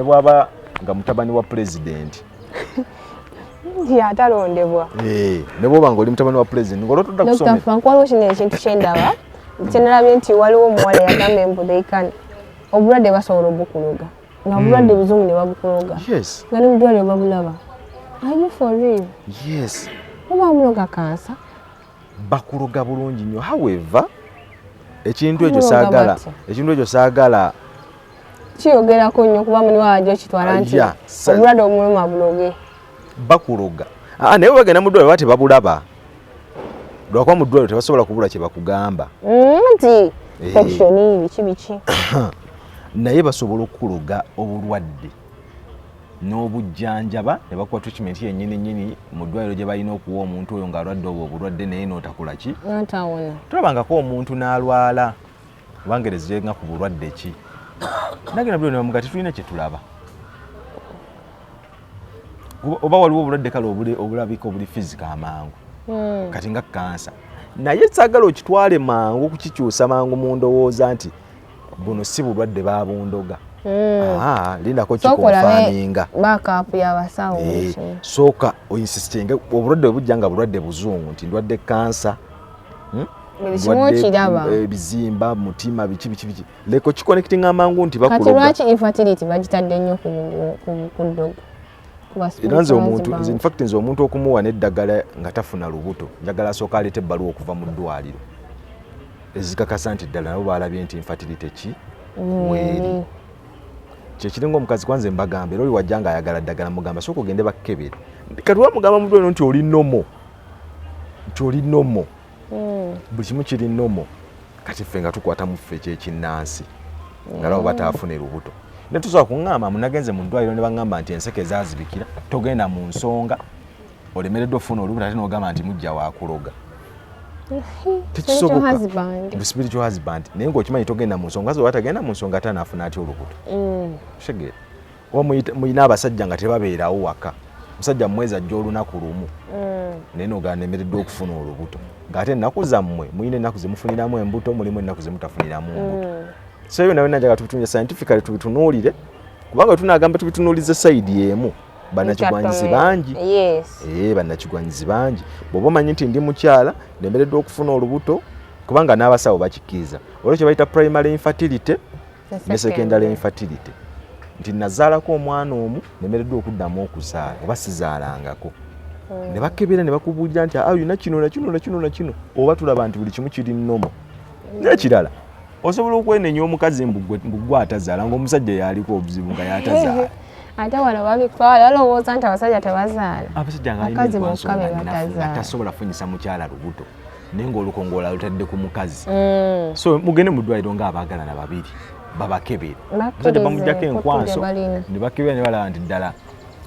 bw'aba nga mutabani wa pulezidenti atalondebwa ne bwoba ng'oli mutabani wa pulezidenti ng'oloota odda ku ssomero. Dr. Frank waliwo kino ekintu kyendaba kyenalabye nti waliwo omuwala yagamba embudeikani obulwadde basobola obukuloga nga bulwadde buzungu ne babukuloga nga ne mudwaliro babulaba. Are you for real? Yes. Oba muloga kansa bakuloga bulungi nnyo however ekintu ekyo saagala kiyogerako nnyo kuba muli wajo kitwala nti obulwadde omuluma buloge bakuloga naye bagenda mu ddwaliro tebabulaba lwakuba mu ddwaliro tebasobola kubula kye bakugamba nti infection biki naye basobola okukuloga obulwadde n'obujjanjaba ne bakuwa treatment yennyini mu ddwaliro gye balina okuwa omuntu oyo ng'alwadde obwo obulwadde naye n'otakola ki tulabangako omuntu n'alwala obangerezire nga ku bulwadde ki nagenda buli nebamuga tetulina kye tulaba oba waliwo obulwadde kale obulabika obuli physical amangu kati nga kansa naye sagala okitwale mangu kukikyusa mangu mu ndowooza nti buno si bulwadde babundoga lindako kikonfaminga backup y'abasawo sooka oinsistinge obulwadde bujja nga bulwadde buzungu nti ndwadde kansa ebizimba mutima biki leko kikonecting amangu nti bakuloga kati lwaki infertility bagitadde nnyo ku ddogo Iranze omuntu in fact nze omuntu okumuwa n'eddagala nga tafuna lubuto njagala asooka aleete ebbaluwa okuva mu ddwaliro ezikakasa nti ddala nabo baalabye nti infertility ki weeri kyekiringa omukazi kwanze mbagamba era oli wajja nga ayagala ddagala mugamba sooka ogende bakkebere kati wamugamba mu ddwaliro nti oli nomo buli kimu kiri nomo kati ffe nga tukwata mu ffe ekyekinnansi nga labo bataafune lubuto ne tusobola kuŋŋamba munagenze mu ddwaliro ne baŋŋamba nti enseke zaazibikira togenda mu nsonga olemereddwa ofuna olubuto ate n'ogamba nti mujja waakuloga tekisoboka spiritual husband naye ng'okimanyi togenda mu nsonga zoba tagenda mu nsonga ate anaafuna atya olubuto kitegeera oba muyina abasajja nga tebabeerawo waka musajja mmwezi ajja olunaku lumu naye n'ogamba nemereddwa okufuna olubuto ng'ate ennaku zammwe muyina ennaku ze mufuniramu embuto mulimu ennaku ze mutafuniramu embuto so yo nawe najjaga tubitunye scientifically tubitunuulire kubanga tunagamba tubitunuulize sayidi emu bannakigwanyizi bangi bannakigwanyizi bangi bw'oba omanyi nti ndi mukyala nemereddwa okufuna olubuto kubanga n'abasawo bakikkiriza olwo kye bayita primary infertility ne secondary infertility nti nazaalako omwana omu nemereddwa okuddamu okuzaala oba sizaalangako ne bakebera ne bakubuulira nti ayina kino oba tulaba nti buli kimu kiri nnomo n'ekirala osobola okwenenya omukazi mbugwe atazaala ng'omusajja yaliko obuzibu nga yatazaala ate wano babitwala balowooza nti abasajja tebazaala abasajja nga tasobola funyisa mukyala lubuto naye ng'olukongola lutadde ku mukazi so mugende mu ddwaliro ng'abaagalana babiri babakebere musajja bamugyako enkwaso ne bakebera ne balaba nti ddala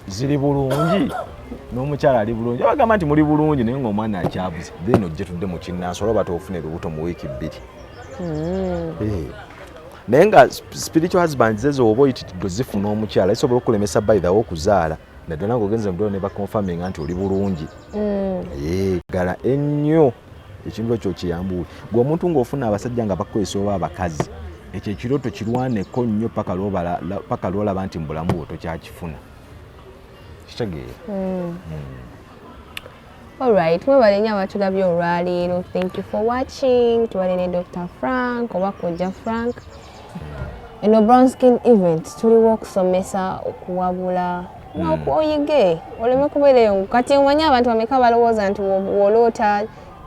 ziri bulungi n'omukyala ali bulungi abagamba nti muli bulungi naye ng'omwana akyabuze then ojje tudde mu kinnansi olaba toofune lubuto mu wiiki 2 naye nga spiritual husband zezo oba oyitidde zifuna omukyala isobola okulemesa bayithawo okuzaala naddala ng'ogenze muddwaliro ne bakonfaminga nti oli bulungi gala ennyo ekintu ekyo kiyambuwe gwe omuntu ng'ofuna abasajja nga bakukozesa oba abakazi ekyo ekirooto kirwaneko nnyo paka lwolaba nti mu bulamu bwo tokyakifuna kitegeera Alright, mwebale nnyo abatulabye olwaleero. Thank you for watching. Tuwale ne Dr. Frank oba Kojja Frank. Eno Brown Skin Event tuliwo okusomesa okuwabula oyige oleme kubeereyo kati omanyi abantu bameka balowooza nti woloota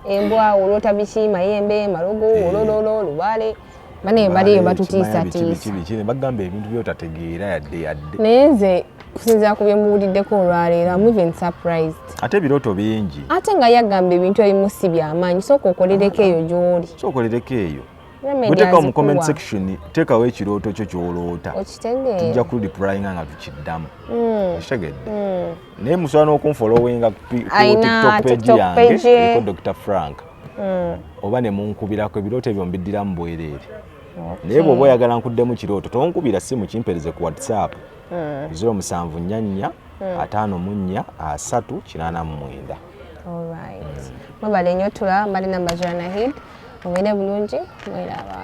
embwa woloota biki mayembe malogo wolololo lubale bane baliyo batutiisatiisa bagamba ebintu byotategeera yadde naye nze kusinziira ku bye muwuliddeko olwaleero I'm even surprised ate ebirooto bingi ate nga yagamba ebintu ebimu si byamaanyi sooka okolereko eyo gy'oli okolereko eyo bwetekawo mu comment section teekawo ekirooto kyo kyoloota tujja kureplyinga nga tukiddamu ekitegedde naye musobola n'okunfollowinga ku tiktok page yange eko Dr. Frank oba ne munkubirako ebirooto ebyo mbiddiramu bwereere naye bw'oba oyagala nkuddemu kirooto tonkubira simu kimpereze ku WhatsApp 074 54 389. Alright. Mwebale nnyo tula mbali namba Joanna Head. Mugende bulungi mwelaba.